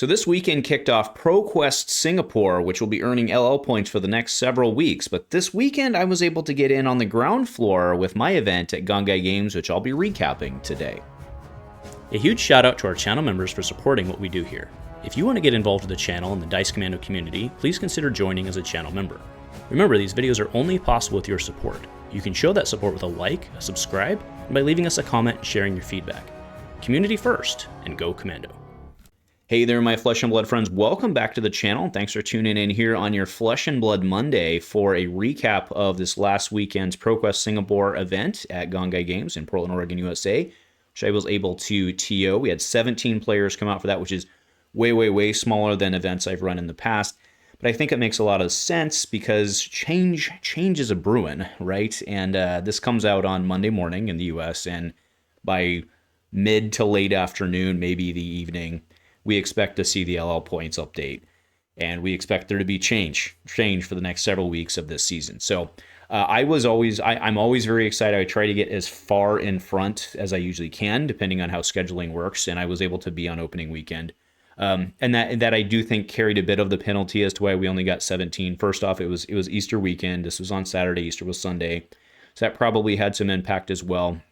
So this weekend kicked off ProQuest Singapore, which will be earning LL points for the next several weeks. But this weekend, I was able to get in on the ground floor with my event at Gongaii Games, which I'll be recapping today. A huge shout out to our channel members for supporting what we do here. If you want to get involved with the channel and the Dice Commando community, please consider joining as a channel member. Remember, these videos are only possible with your support. You can show that support with a like, a subscribe, and by leaving us a comment and sharing your feedback. Community first, and go Commando. Hey there, my Flesh and Blood friends. Welcome back to the channel. Thanks for tuning in here on your Flesh and Blood Monday for a recap of this last weekend's ProQuest Singapore event at Gongaii Games in Portland, Oregon, USA, which I was able to TO. We had 17 players come out for that, which is way smaller than events I've run in the past. But I think it makes a lot of sense because change is a brewing, right? And this comes out on Monday morning in the US, and by mid to late afternoon, maybe the evening, we expect to see the LL points update, and we expect there to be change for the next several weeks of this season. So I'm always very excited. I try to get as far in front as I usually can, depending on how scheduling works, and I was able to be on opening weekend. And that I do think carried a bit of the penalty as to why we only got 17. First off, it was Easter weekend. This was on Saturday. Easter was Sunday. So that probably had some impact as well.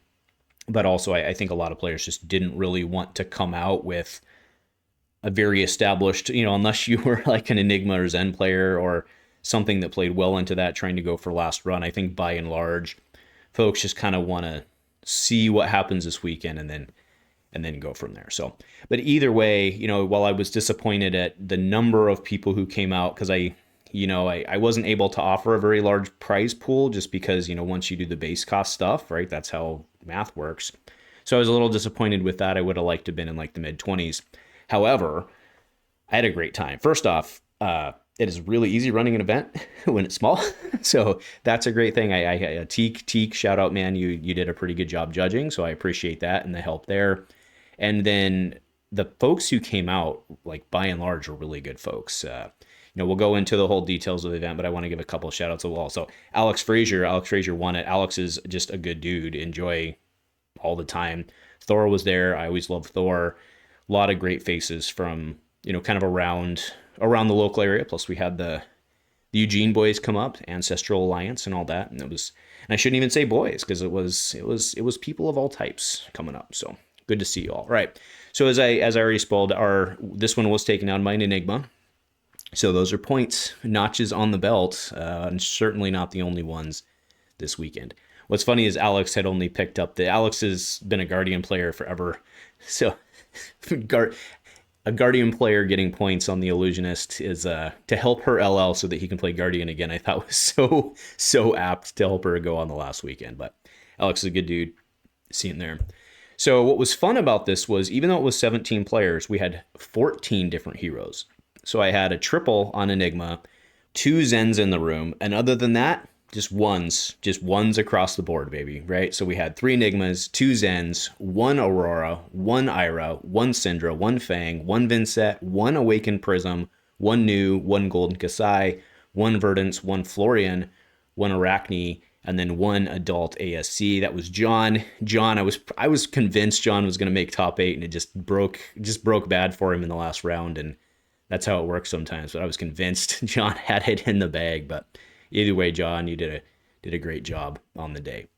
But also, I think a lot of players just didn't really want to come out with a very established, unless you were like an Enigma or Zen player or something that played well into that, trying to go for last run. I think by and large, folks just kind of want to see what happens this weekend and then go from there. So, but either way, while I was disappointed at the number of people who came out, because I wasn't able to offer a very large prize pool just because, once you do the base cost stuff, right, that's how math works. So I was a little disappointed with that. I would have liked to have been in like the mid 20s. However, I had a great time. First off, it is really easy running an event when it's small. So that's a great thing. I Teak, shout out, man. You did a pretty good job judging. So I appreciate that and the help there. And then the folks who came out, like by and large, are really good folks. We'll go into the whole details of the event, but I want to give a couple of shout outs as well. So Alex Frazier won it. Alex is just a good dude. Enjoy all the time. Thor was there. I always love Thor. A lot of great faces from, kind of around the local area. Plus we had the Eugene boys come up, Ancestral Alliance and all that. And I shouldn't even say boys because it was people of all types coming up. So good to see you all. All right. So as I already spoiled, this one was taken out by an Enigma. So those are points, notches on the belt, and certainly not the only ones this weekend. What's funny is Alex had only picked up Alex has been a Guardian player forever. So a Guardian player getting points on the Illusionist is to help her LL so that he can play Guardian again. I thought was so apt to help her go on the last weekend. But Alex is a good dude. See him there. So what was fun about this was, even though it was 17 players, we had 14 different heroes. So I had a triple on Enigma, 2 Zens in the room, and other than that, just ones across the board, baby, right? So we had 3 Enigmas, 2 Zens, 1 Aurora, 1 Ira, 1 Syndra, 1 Fang, 1 Vincent, 1 Awakened Prism, 1 New, 1 Golden Kassai, 1 Verdance, 1 Florian, 1 Arachne, and then 1 Adult ASC. That was John. John, I was convinced John was going to make top 8, and it just broke bad for him in the last round, and that's how it works sometimes. But I was convinced John had it in the bag. But either way, John, you did a great job on the day.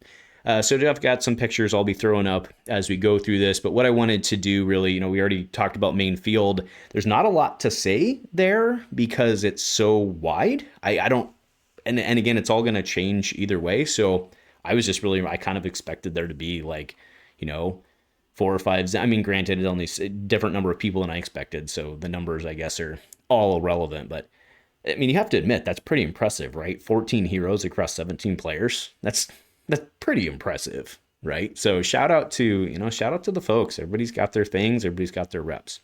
So I've got some pictures I'll be throwing up as we go through this. But what I wanted to do really, we already talked about main field. There's not a lot to say there because it's so wide. I don't, and again, it's all going to change either way. So I kind of expected there to be 4 or 5. I mean, granted, it's only a different number of people than I expected. So the numbers, I guess, are all irrelevant. But I mean, you have to admit, that's pretty impressive, right? 14 heroes across 17 players. That's pretty impressive, right? So shout out to the folks. Everybody's got their things. Everybody's got their reps.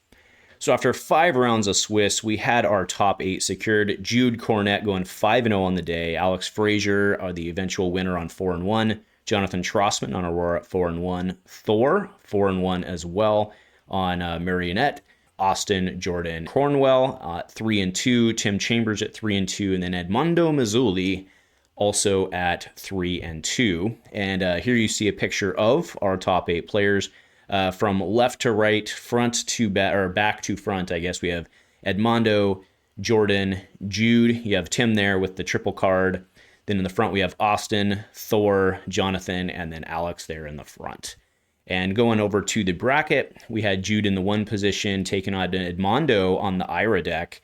So after 5 rounds of Swiss, we had our top 8 secured. Jude Cornett going 5-0 on the day. Alex Frazier are the eventual winner on 4-1. Jonathan Trossman on Aurora at 4-1. Thor 4-1 as well on Marionette. Austin Jordan Cornwell 3-2. Tim Chambers at 3-2, and then Edmondo Mazzulli also at 3-2. And here you see a picture of our top 8 players. From left to right, front to back, or back to front, I guess we have Edmondo, Jordan, Jude. You have Tim there with the triple card. Then in the front, we have Austin, Thor, Jonathan, and then Alex there in the front. And going over to the bracket, we had Jude in the 1 position, taking on Edmondo on the Ira deck.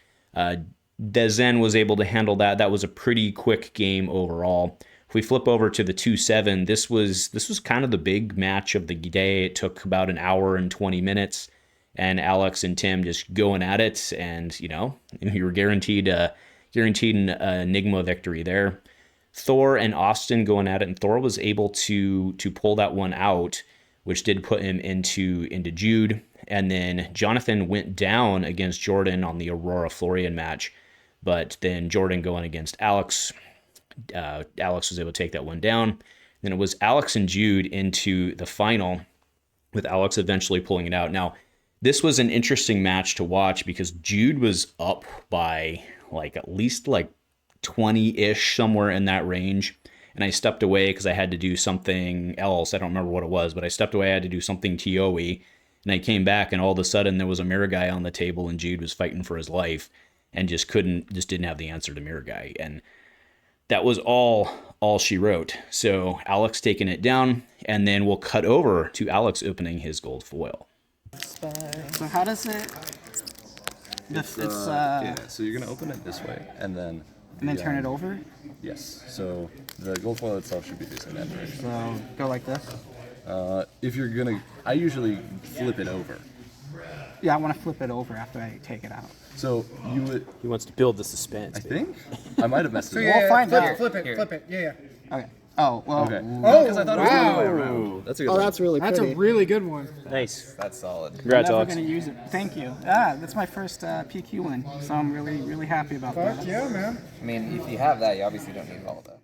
Dezen was able to handle that. That was a pretty quick game overall. If we flip over to the 2-7, this was kind of the big match of the day. It took about an hour and 20 minutes, and Alex and Tim just going at it, and you were guaranteed an Enigma victory there. Thor and Austin going at it, and Thor was able to pull that one out, which did put him into Jude. And then Jonathan went down against Jordan on the Aurora Florian match, but then Jordan going against Alex. Alex was able to take that one down. Then it was Alex and Jude into the final, with Alex eventually pulling it out. Now, this was an interesting match to watch because Jude was up by at least 20-ish, somewhere in that range. And I stepped away because I had to do something else. I don't remember what it was, but I stepped away. I had to do something TOE. And I came back, and all of a sudden there was a Mirror Guy on the table, and Jude was fighting for his life and just didn't have the answer to Mirror Guy. And that was all she wrote. So Alex taking it down, and then we'll cut over to Alex opening his gold foil. So how does it? So you're gonna open it this way, and then turn it over. Yes. So the gold foil itself should be facing that direction. So go like this. If you're gonna, I usually flip it over. Yeah, I want to flip it over after I take it out. So you would. He wants to build the suspense. I think I might have messed it We'll find out. Flip it. Yeah. Okay. Oh well. Okay. Oh, Because I thought it was the other way around. That's a good one. That's really pretty. That's a really good one. Nice. That's solid. Congrats, I'm never Alex. gonna use it. Thank you. That's my first PQ win, so I'm really happy about Fuck that. yeah, man. I mean, if you have that, you obviously don't need all of that.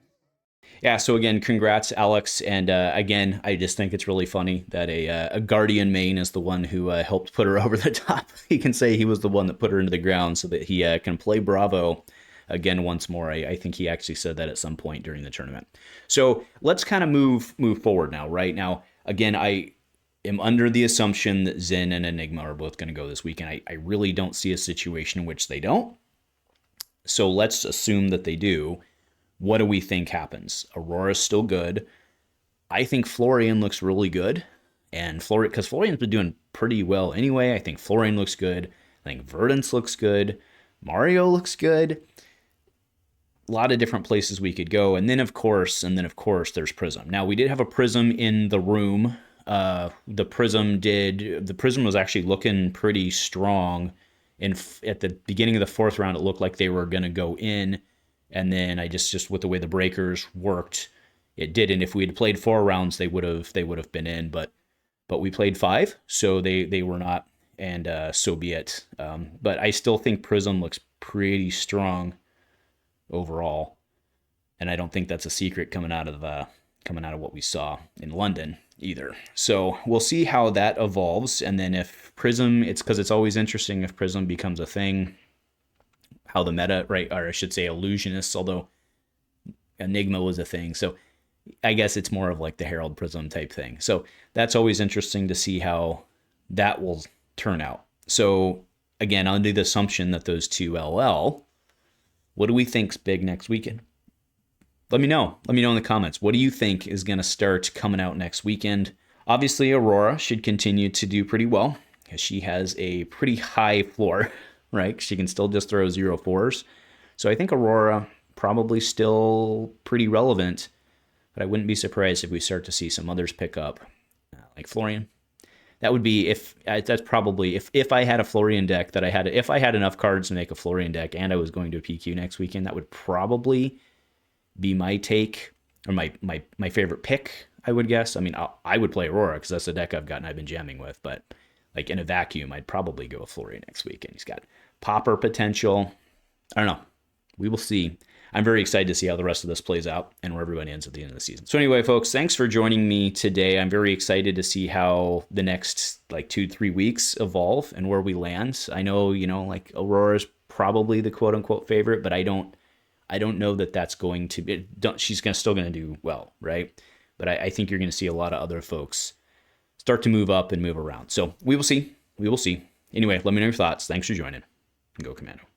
Yeah, so again, congrats, Alex. And again, I just think it's really funny that a Guardian main is the one who helped put her over the top. He can say he was the one that put her into the ground so that he can play Bravo again once more. I think he actually said that at some point during the tournament. So let's kind of move forward now. Right now, again, I am under the assumption that Zen and Enigma are both going to go this weekend. I really don't see a situation in which they don't. So let's assume that they do. What do we think happens? Aurora's still good. I think Florian looks really good. And because Florian's been doing pretty well anyway. I think Florian looks good. I think Verdance looks good. Mario looks good. A lot of different places we could go. And then of course, there's Prism. Now we did have a Prism in the room. The Prism was actually looking pretty strong. At the beginning of the 4th round, it looked like they were going to go in. And then I just with the way the breakers worked, it didn't. If we had played 4 rounds, they would have been in. But we played 5, so they were not, and so be it. But I still think Prism looks pretty strong overall, and I don't think that's a secret coming out of what we saw in London either. So we'll see how that evolves, and then if Prism, it's always interesting if Prism becomes a thing. How the meta, right, or I should say Illusionists, although Enigma was a thing. So I guess it's more of like the Herald Prism type thing. So that's always interesting to see how that will turn out. So again, under the assumption that those two LL, what do we think's big next weekend? Let me know. Let me know in the comments. What do you think is going to start coming out next weekend? Obviously, Aurora should continue to do pretty well because she has a pretty high floor. Right? She can still just throw 0-4s. So I think Aurora probably still pretty relevant, but I wouldn't be surprised if we start to see some others pick up, like Florian. That would be if I had a Florian deck if I had enough cards to make a Florian deck and I was going to a PQ next weekend, that would probably be my take or my favorite pick, I would guess. I mean, I would play Aurora because that's the deck I've been jamming with, but like in a vacuum, I'd probably go with Florian next weekend. He's got popper potential. I don't know. We will see. I'm very excited to see how the rest of this plays out and where everybody ends at the end of the season. So anyway, folks, thanks for joining me today. I'm very excited to see how the next 2-3 weeks evolve and where we land. I know, like Aurora's probably the quote unquote favorite, but I don't know that that's going to be, still going to do well, right? But I think you're going to see a lot of other folks start to move up and move around. So we will see. We will see. Anyway, let me know your thoughts. Thanks for joining. Go Commando.